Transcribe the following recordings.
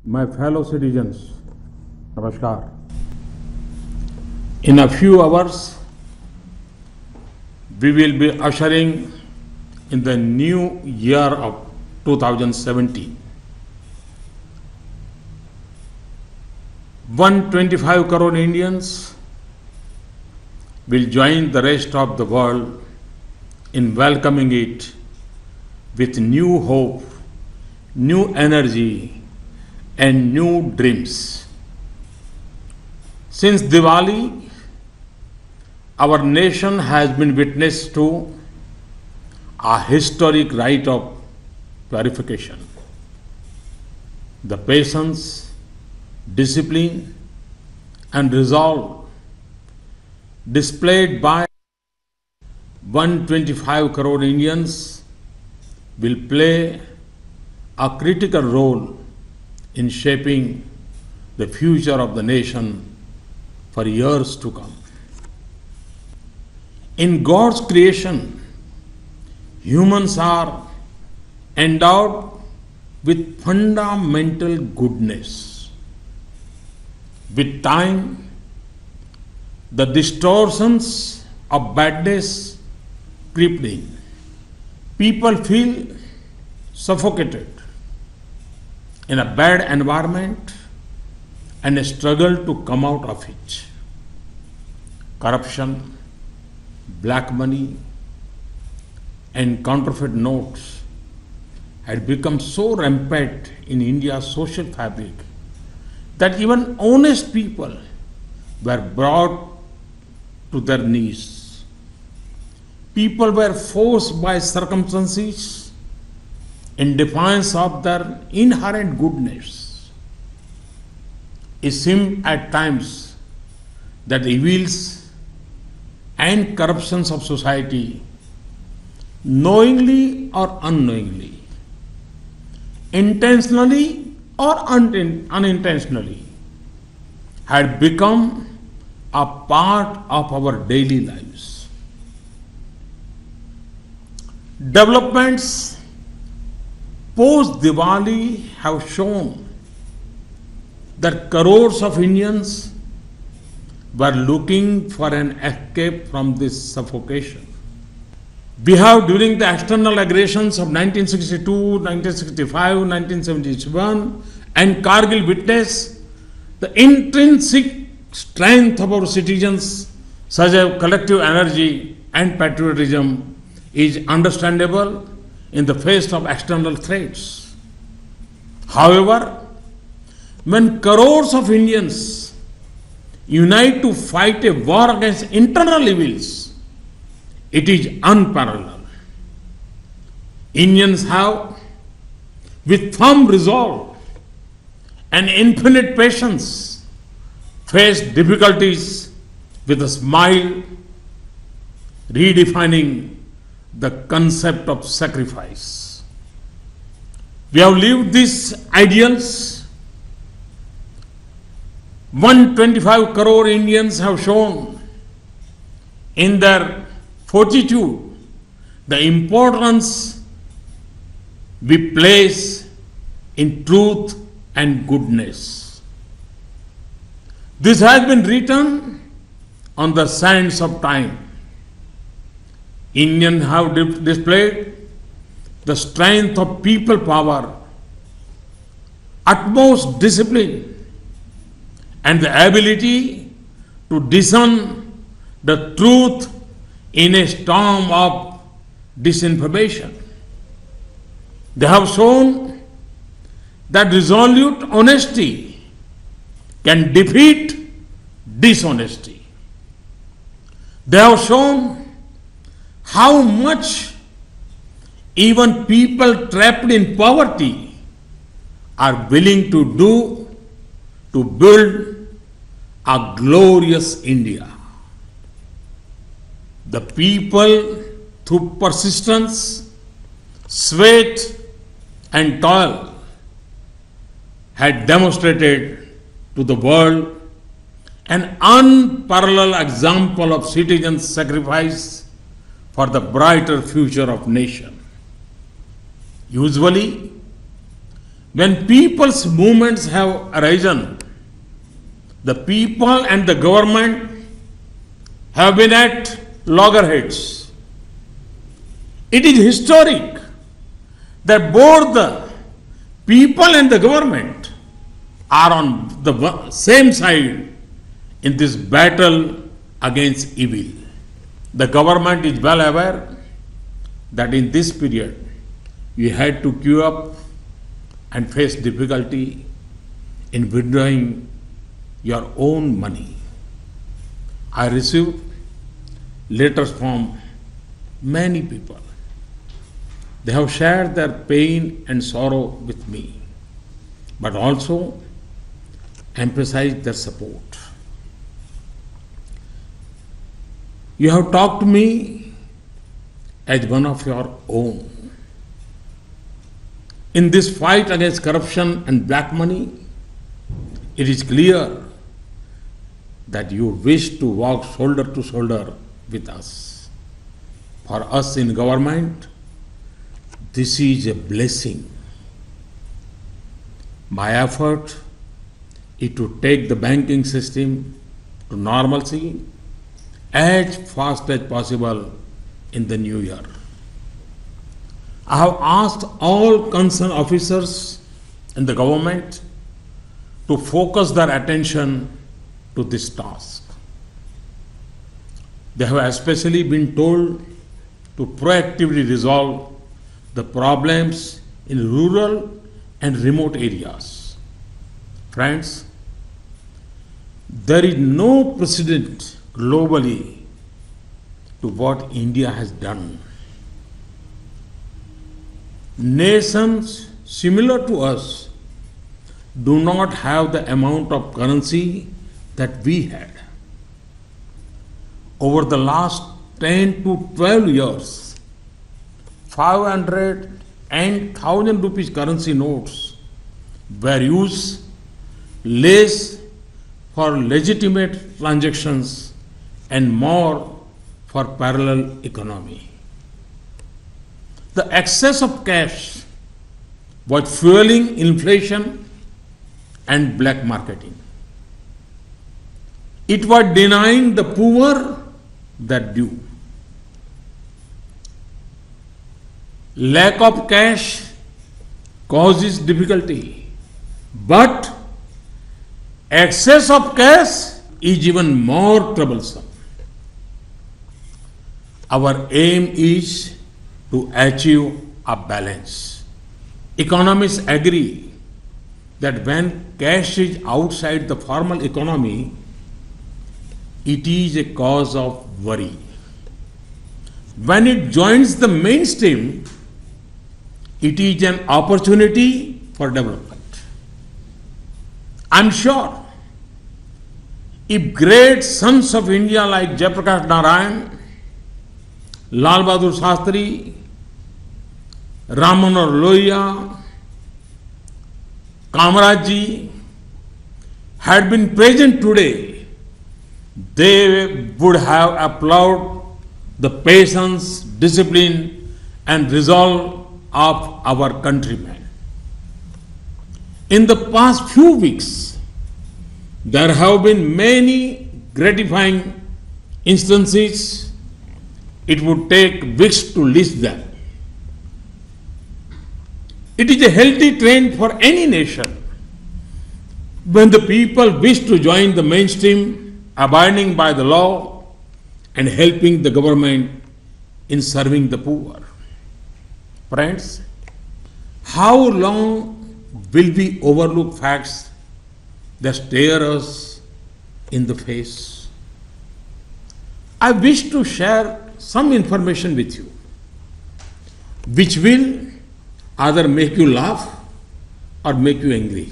My fellow citizens, Namaskar. In a few hours, we will be ushering in the new year of 2017. 125 crore Indians will join the rest of the world in welcoming it with new hope, new energy, and new dreams. Since Diwali, our nation has been witness to a historic rite of purification. The patience, discipline, and resolve displayed by 125 crore Indians will play a critical role in shaping the future of the nation for years to come. In God's creation, humans are endowed with fundamental goodness. With time, the distortions of badness creep in. People feel suffocated in a bad environment and struggle to come out of it. Corruption, black money, and counterfeit notes had become so rampant in India's social fabric that even honest people were brought to their knees. People were forced by circumstances in defiance of their inherent goodness. It seemed at times that the evils and corruptions of society, knowingly or unknowingly, intentionally or unintentionally, had become a part of our daily lives. Developments post-Diwali have shown that crores of Indians were looking for an escape from this suffocation. We have, during the external aggressions of 1962, 1965, 1971 and Kargil, witnessed the intrinsic strength of our citizens, such as collective energy and patriotism is understandable in the face of external threats. However, when crores of Indians unite to fight a war against internal evils, it is unparalleled. Indians have, with firm resolve and infinite patience, faced difficulties with a smile, redefining the concept of sacrifice. We have lived these ideals. 125 crore Indians have shown in their fortitude the importance we place in truth and goodness. This has been written on the sands of time. Indians have displayed the strength of people power, utmost discipline, and the ability to discern the truth in a storm of disinformation. They have shown that resolute honesty can defeat dishonesty. They have shown how much even people trapped in poverty are willing to do to build a glorious India. The people, through persistence, sweat, and toil, had demonstrated to the world an unparalleled example of citizen sacrifice for the brighter future of nation. Usually, When people's movements have arisen, the people and the government have been at loggerheads. It is historic that both the people and the government are on the same side in this battle against evil. The government is well aware that in this period you had to queue up and face difficulty in withdrawing your own money. I received letters from many people. They have shared their pain and sorrow with me, but also emphasized their support. You have talked to me as one of your own. In this fight against corruption and black money, it is clear that you wish to walk shoulder to shoulder with us. For us in government, this is a blessing. My effort is to take the banking system to normalcy as fast as possible in the new year. I have asked all concerned officers in the government to focus their attention to this task. They have especially been told to proactively resolve the problems in rural and remote areas. Friends, there is no precedent globally to what India has done. Nations similar to us do not have the amount of currency that we had. Over the last 10 to 12 years, 500 and 1000 rupees currency notes were used less for legitimate transactions and more for parallel economy. The excess of cash was fueling inflation and black marketing. It was denying the poor their due. Lack of cash causes difficulty, but excess of cash is even more troublesome. Our aim is to achieve a balance. Economists agree that when cash is outside the formal economy, it is a cause of worry. When it joins the mainstream, it is an opportunity for development. I'm sure if great sons of India like Jayaprakash Narayan, Lal Bahadur Shastri, Ram Manohar Lohia, Kamaraj ji had been present today, they would have applauded the patience, discipline and resolve of our countrymen. In the past few weeks, there have been many gratifying instances. It would take weeks to list them. It is a healthy trend for any nation when the people wish to join the mainstream, abiding by the law and helping the government in serving the poor. Friends, how long will we overlook facts that stare us in the face? I wish to share some information with you, which will either make you laugh or make you angry.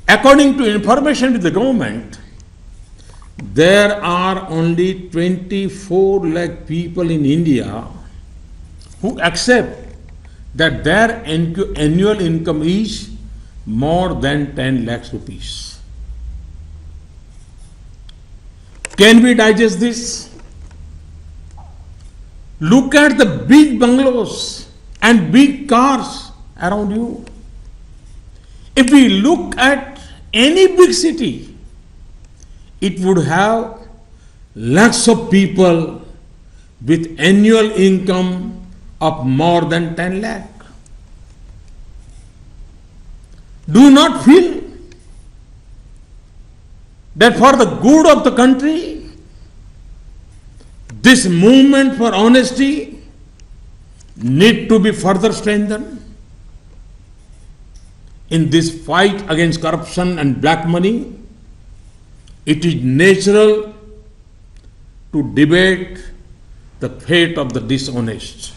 According to information with the government, there are only 24 lakh people in India who accept that their annual income is more than 10 lakhs rupees. Can we digest this? Look at the big bungalows and big cars around you. If we look at any big city, it would have lakhs of people with annual income of more than 10 lakh. Do you not feel that for the good of the country, this movement for honesty need to be further strengthened? In this fight against corruption and black money, it is natural to debate the fate of the dishonest.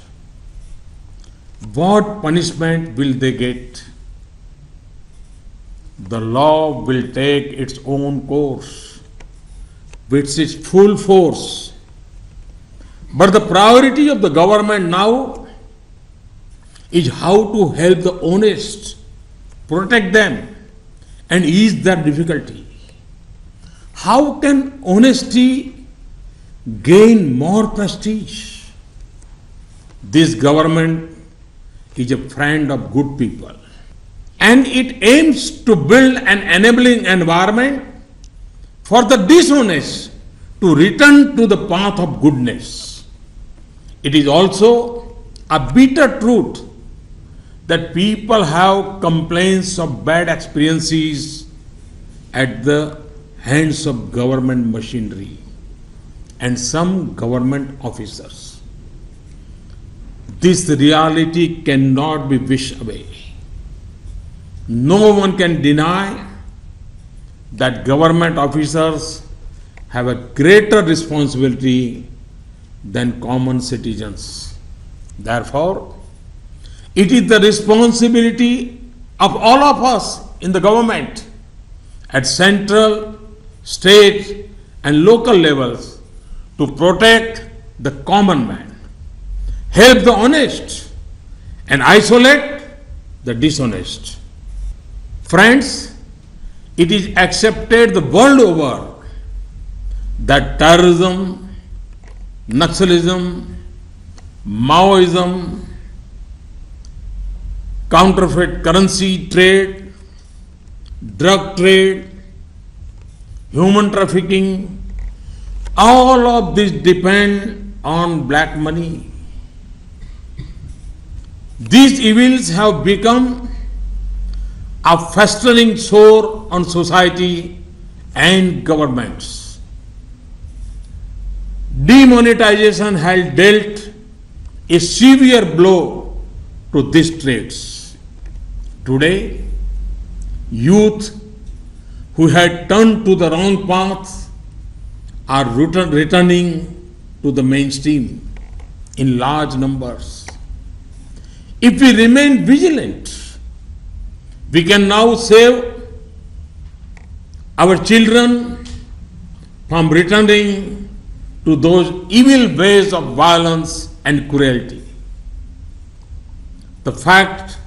What punishment will they get? The law will take its own course with its full force. But the priority of the government now is how to help the honest, protect them, and ease their difficulty. How can honesty gain more prestige? This government is a friend of good people, and it aims to build an enabling environment for the dishonest to return to the path of goodness. It is also a bitter truth that people have complaints of bad experiences at the hands of government machinery and some government officers. This reality cannot be wished away. No one can deny that government officers have a greater responsibility than common citizens. Therefore, it is the responsibility of all of us in the government at central, state, and local levels to protect the common man, help the honest, and isolate the dishonest. Friends, it is accepted the world over that terrorism, Naxalism, Maoism, counterfeit currency trade, drug trade, human trafficking, all of this depend on black money. These evils have become a festering sore on society and governments. Demonetization has dealt a severe blow to these trades. Today, youth who had turned to the wrong path are returning to the mainstream in large numbers. If we remain vigilant, we can now save our children from returning to those evil ways of violence and cruelty. The fact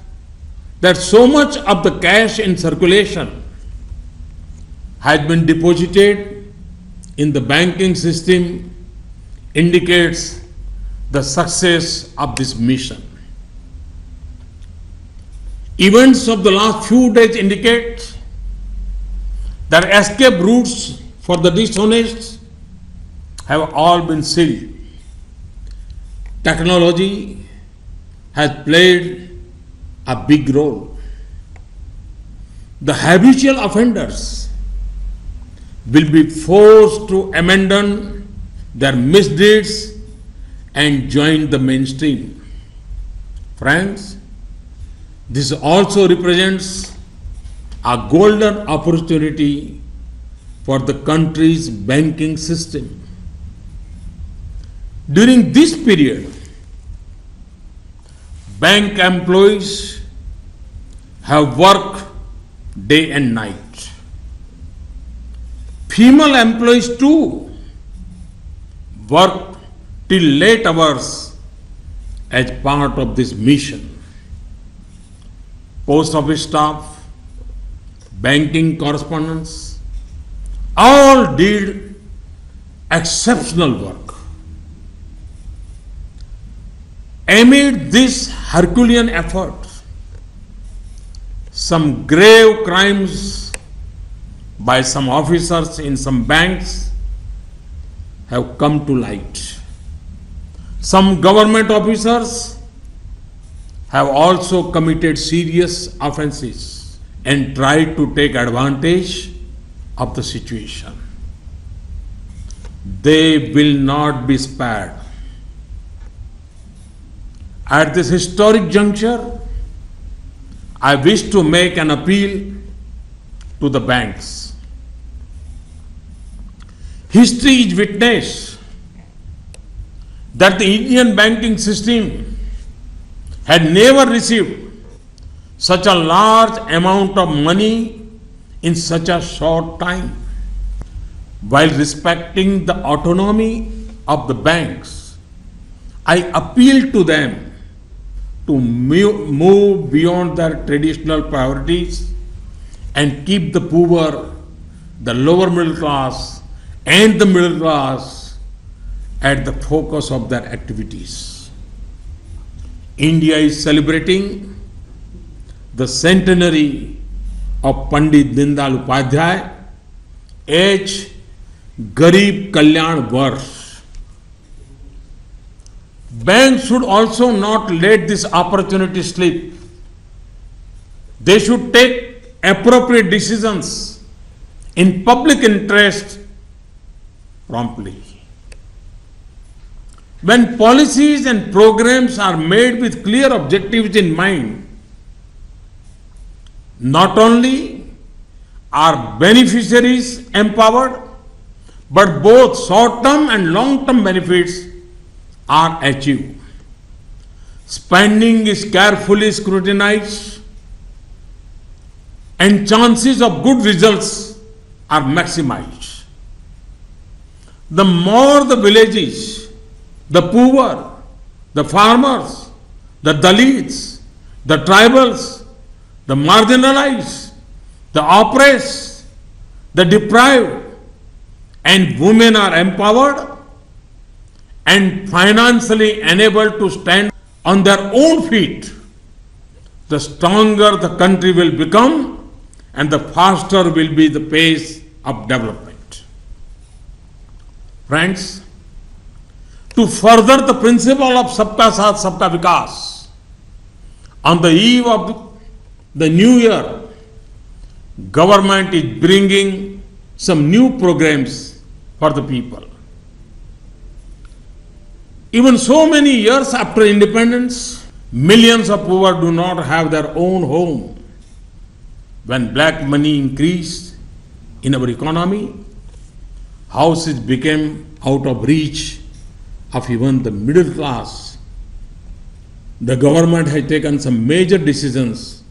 that so much of the cash in circulation has been deposited in the banking system indicates the success of this mission. Events of the last few days indicate that escape routes for the dishonest have all been sealed. Technology has played a big role. The habitual offenders will be forced to abandon their misdeeds and join the mainstream. Friends, this also represents a golden opportunity for the country's banking system. During this period, bank employees have worked day and night. Female employees too work till late hours as part of this mission. Post office staff, banking correspondents, all did exceptional work. Amid this Herculean effort, some grave crimes by some officers in some banks have come to light. Some government officers have also committed serious offenses and tried to take advantage of the situation. They will not be spared. At this historic juncture, I wish to make an appeal to the banks. History is witness that the Indian banking system had never received such a large amount of money in such a short time. While respecting the autonomy of the banks, I appeal to them to move beyond their traditional priorities and keep the poor, the lower middle class, and the middle class at the focus of their activities. India is celebrating the centenary of Pandit Deendayal Upadhyay as Garib Kalyan Varsh. Banks should also not let this opportunity slip. They should take appropriate decisions in public interest promptly. When policies and programs are made with clear objectives in mind, not only are beneficiaries empowered, but both short-term and long-term benefits are achieved. Spending is carefully scrutinized and chances of good results are maximized. The more the villages, the poor, the farmers, the Dalits, the tribals, the marginalized, the oppressed, the deprived, and women are empowered and financially enabled to stand on their own feet, the stronger the country will become and the faster will be the pace of development. Friends, to further the principle of Sabka Saath, Sabka Vikas, on the eve of the new year, government is bringing some new programs for the people. Even so many years after independence, millions of poor do not have their own home. When black money increased in our economy, houses became out of reach of even the middle class. The government has taken some major decisions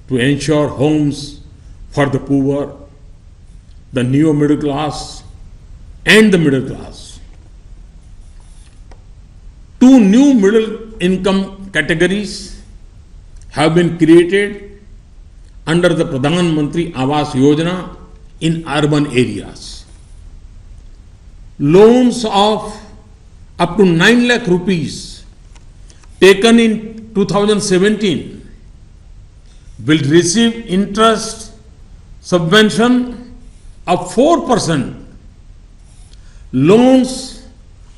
to ensure homes for the poor, the new middle class, and the middle class. Two new middle income categories have been created under the Pradhan Mantri Awas Yojana in urban areas. Loans of up to 9 lakh rupees taken in 2017 will receive interest subvention of 4%. Loans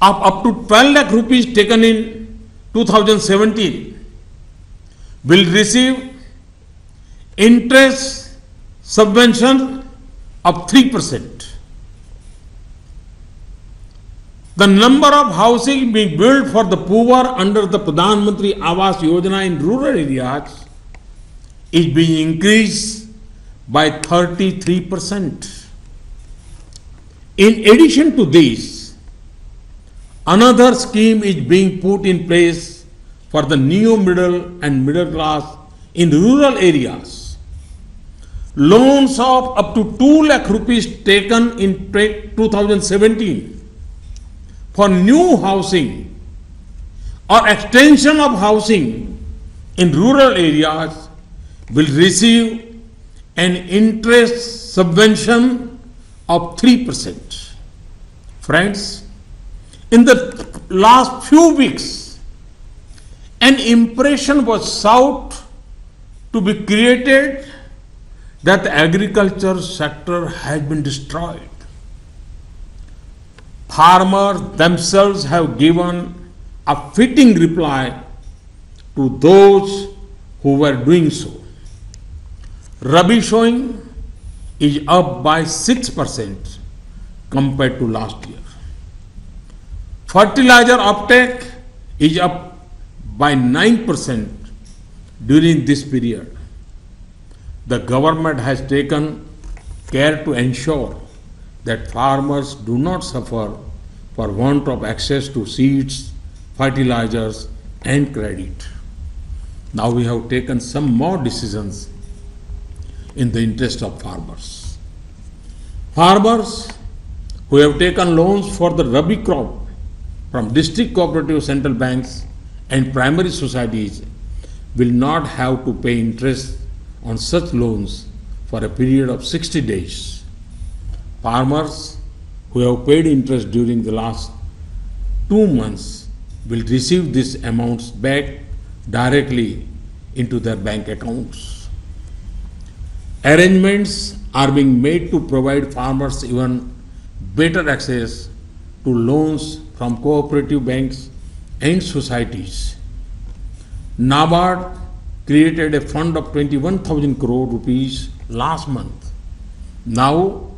of up to 12 lakh rupees taken in 2017 will receive interest subvention of 3%. The number of housing being built for the poor under the Pradhan Mantri Awas Yojana in rural areas is being increased by 33%. In addition to this, another scheme is being put in place for the neo middle and middle class in rural areas. Loans of up to 2 lakh rupees taken in 2017 for new housing or extension of housing in rural areas will receive an interest subvention of 3%. Friends, in the last few weeks, an impression was sought to be created that the agriculture sector has been destroyed. Farmers themselves have given a fitting reply to those who were doing so. Rabi sowing is up by 6% compared to last year. Fertilizer uptake is up by 9% during this period. The government has taken care to ensure that farmers do not suffer for want of access to seeds, fertilizers and credit. Now we have taken some more decisions in the interest of farmers. Farmers who have taken loans for the Rabi crop from district cooperative central banks and primary societies will not have to pay interest on such loans for a period of 60 days. Farmers who have paid interest during the last 2 months will receive these amounts back directly into their bank accounts. Arrangements are being made to provide farmers even better access to loans from cooperative banks and societies. NABARD created a fund of 21,000 crore rupees last month. Now,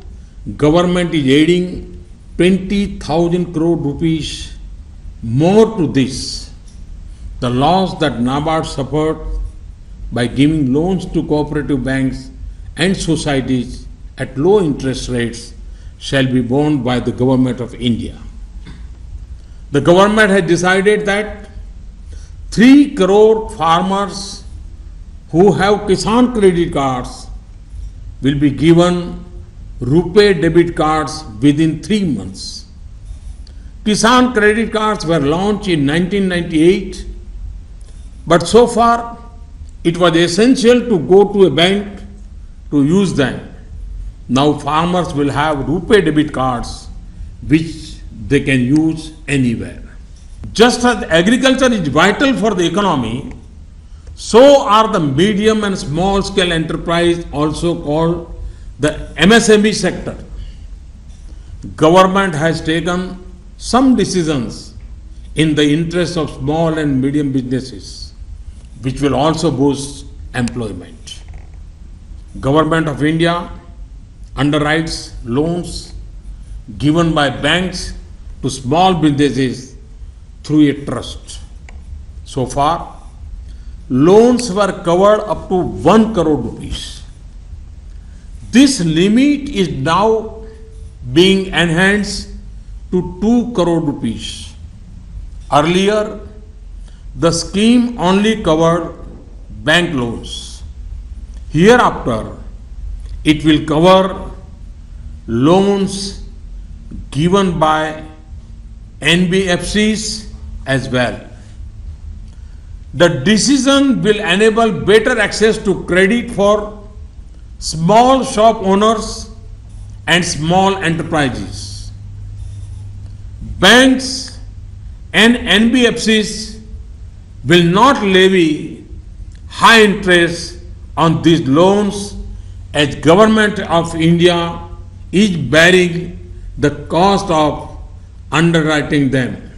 government is adding 20,000 crore rupees more to this. The loss that NABARD suffered by giving loans to cooperative banks and societies at low interest rates shall be borne by the Government of India. The government has decided that 3 crore farmers who have Kisan credit cards will be given RuPay debit cards within 3 months. Kisan credit cards were launched in 1998, but so far it was essential to go to a bank to use them. Now farmers will have RuPay debit cards which they can use anywhere. Just as agriculture is vital for the economy, so are the medium and small scale enterprise, also called the MSME sector. Government has taken some decisions in the interest of small and medium businesses, which will also boost employment. Government of India underwrites loans given by banks to small businesses through a trust. So far, loans were covered up to 1 crore rupees. This limit is now being enhanced to 2 crore rupees. Earlier, the scheme only covered bank loans. Hereafter, it will cover loans given by NBFCs as well. The decision will enable better access to credit for small shop owners and small enterprises. Banks and NBFCs will not levy high interest on these loans as Government of India is bearing the cost of underwriting them.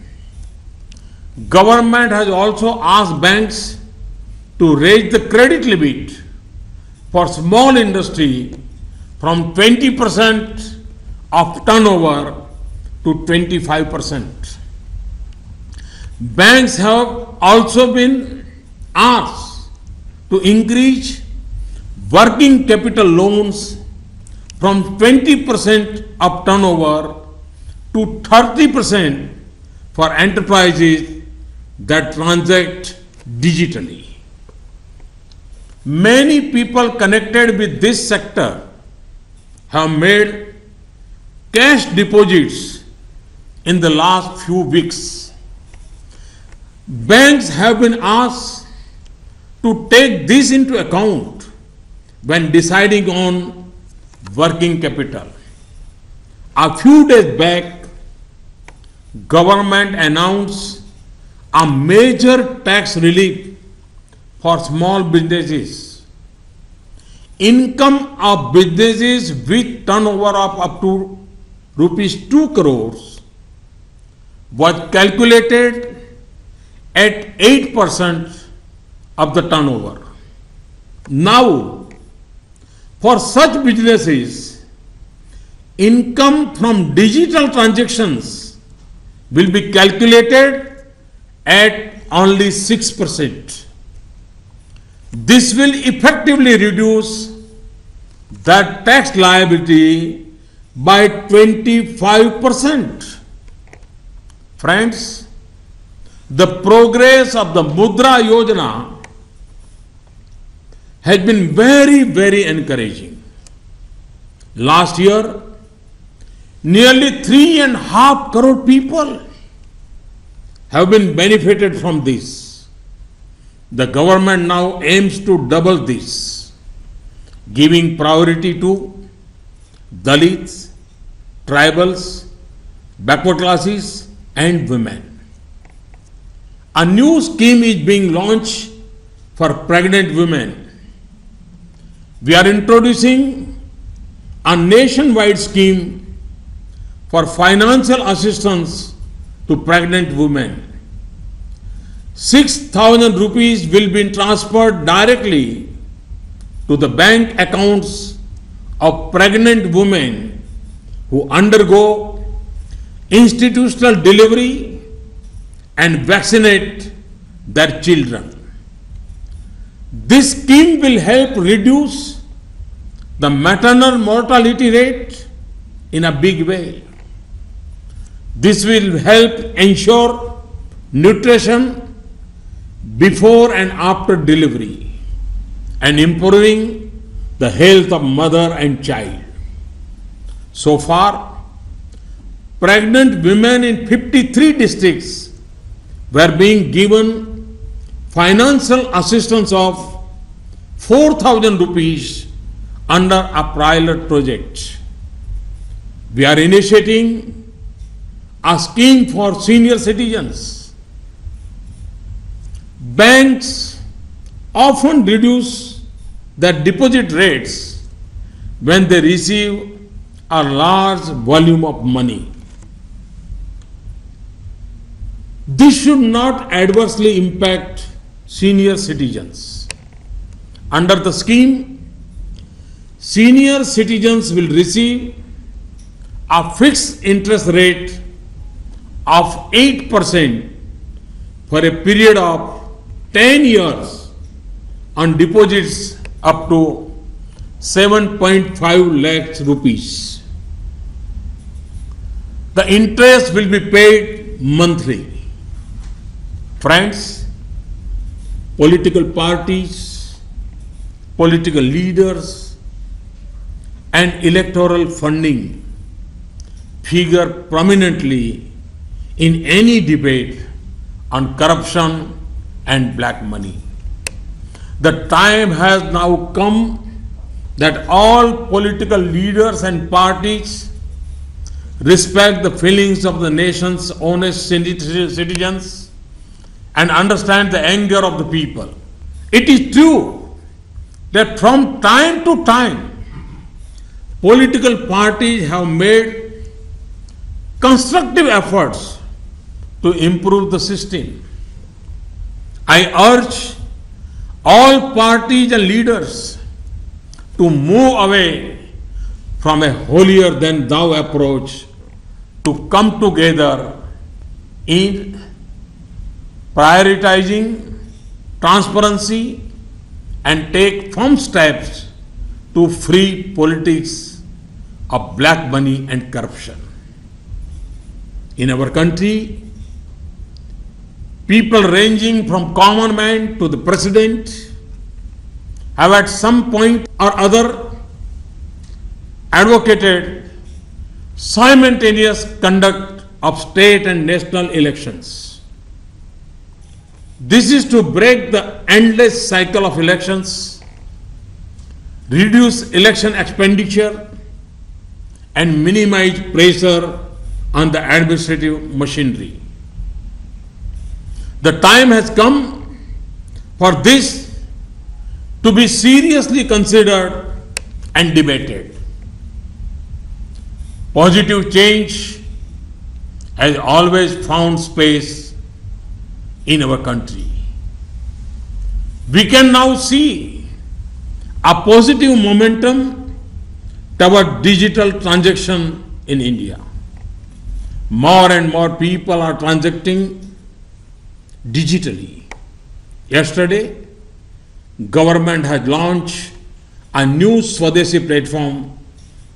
Government has also asked banks to raise the credit limit for small industry from 20% of turnover to 25%. Banks have also been asked to increase working capital loans from 20% of turnover to 30% for enterprises that transact digitally. Many people connected with this sector have made cash deposits in the last few weeks. Banks have been asked to take this into account when deciding on working capital. A few days back, government announced a major tax relief for small businesses. income of businesses with turnover of up to rupees 2 crores was calculated at 8% of the turnover. Now, for such businesses, income from digital transactions will be calculated at only 6%. This will effectively reduce the tax liability by 25%. Friends, the progress of the Mudra Yojana has been very, very encouraging. Last year, nearly 3.5 crore people have been benefited from this. The government now aims to double this, giving priority to Dalits, tribals, backward classes, and women. A new scheme is being launched for pregnant women. We are introducing a nationwide scheme for financial assistance to pregnant women. 6,000 rupees will be transferred directly to the bank accounts of pregnant women who undergo institutional delivery and vaccinate their children. This scheme will help reduce the maternal mortality rate in a big way. This will help ensure nutrition before and after delivery and improving the health of mother and child. So far, pregnant women in 53 districts were being given financial assistance of 4,000 rupees under a pilot project. We are initiating a scheme for senior citizens. Banks often reduce their deposit rates when they receive a large volume of money. This should not adversely impact senior citizens. Under the scheme, senior citizens will receive a fixed interest rate of 8% for a period of 10 years on deposits up to 7.5 lakhs rupees. The interest will be paid monthly. Friends, political parties, political leaders, and electoral funding figure prominently in any debate on corruption and black money. The time has now come that all political leaders and parties respect the feelings of the nation's honest citizens and understand the anger of the people. It is true that from time to time, political parties have made constructive efforts to improve the system. I urge all parties and leaders to move away from a holier than thou approach to come together in prioritizing transparency and take firm steps to free politics of black money and corruption. In our country, people ranging from common man to the president have at some point or other advocated simultaneous conduct of state and national elections. This is to break the endless cycle of elections, reduce election expenditure, and minimize pressure on the administrative machinery. The time has come for this to be seriously considered and debated. Positive change has always found space in our country. We can now see a positive momentum toward digital transaction in India. More and more people are transacting digitally. Yesterday, government has launched a new Swadeshi platform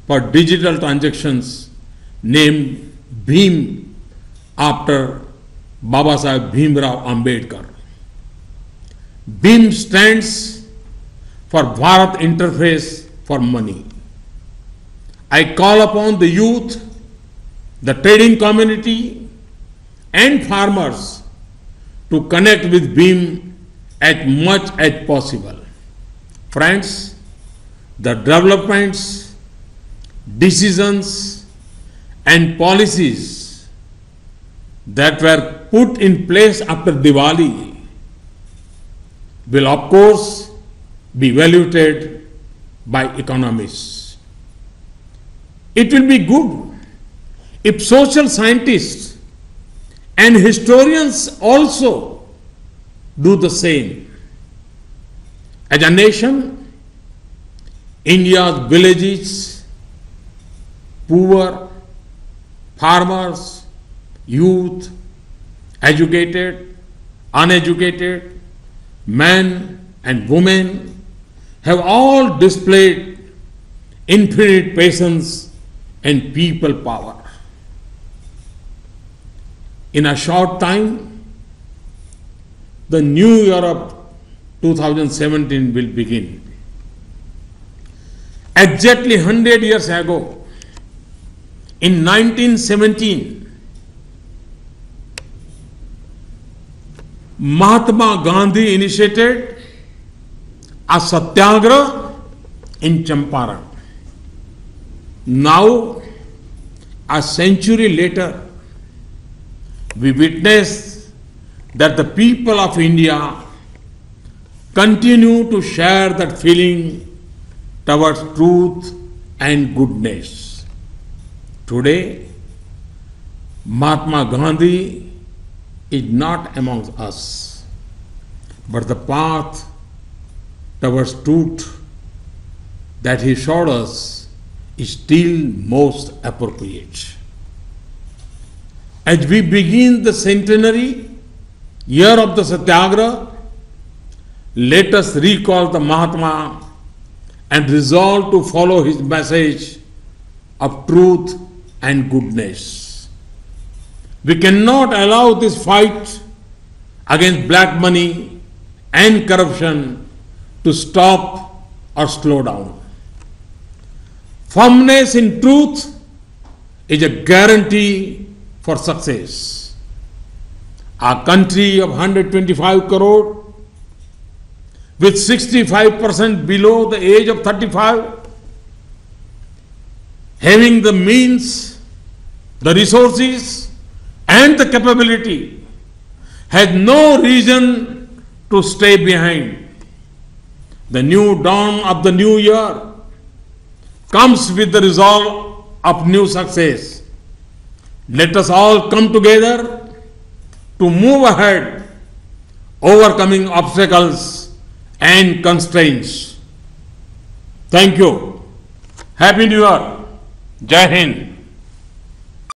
for digital transactions named BHIM after Baba Saheb Bhimrao Ambedkar. BHIM stands for Bharat Interface for Money. I call upon the youth, the trading community and farmers to connect with BHIM as much as possible. Friends, the developments, decisions and policies that were put in place after Diwali will of course be evaluated by economists. It will be good if social scientists and historians also do the same. As a nation, India's villages, poor, farmers, youth, educated, uneducated, men and women have all displayed infinite patience and people power. In a short time, the new year of 2017 will begin. Exactly 100 years ago, in 1917, Mahatma Gandhi initiated a satyagraha in Champaran. Now, a century later, we witness that the people of India continue to share that feeling towards truth and goodness. Today, Mahatma Gandhi is not among us, but the path towards truth that he showed us is still most appropriate. As we begin the centenary year of the Satyagraha, let us recall the Mahatma and resolve to follow his message of truth and goodness. We cannot allow this fight against black money and corruption to stop or slow down. Firmness in truth is a guarantee for success. Our country of 125 crore, with 65% below the age of 35, having the means, the resources and the capability, has no reason to stay behind. The new dawn of the new year comes with the resolve of new success. Let us all come together to move ahead, overcoming obstacles and constraints. Thank you. Happy New Year. Jai Hind.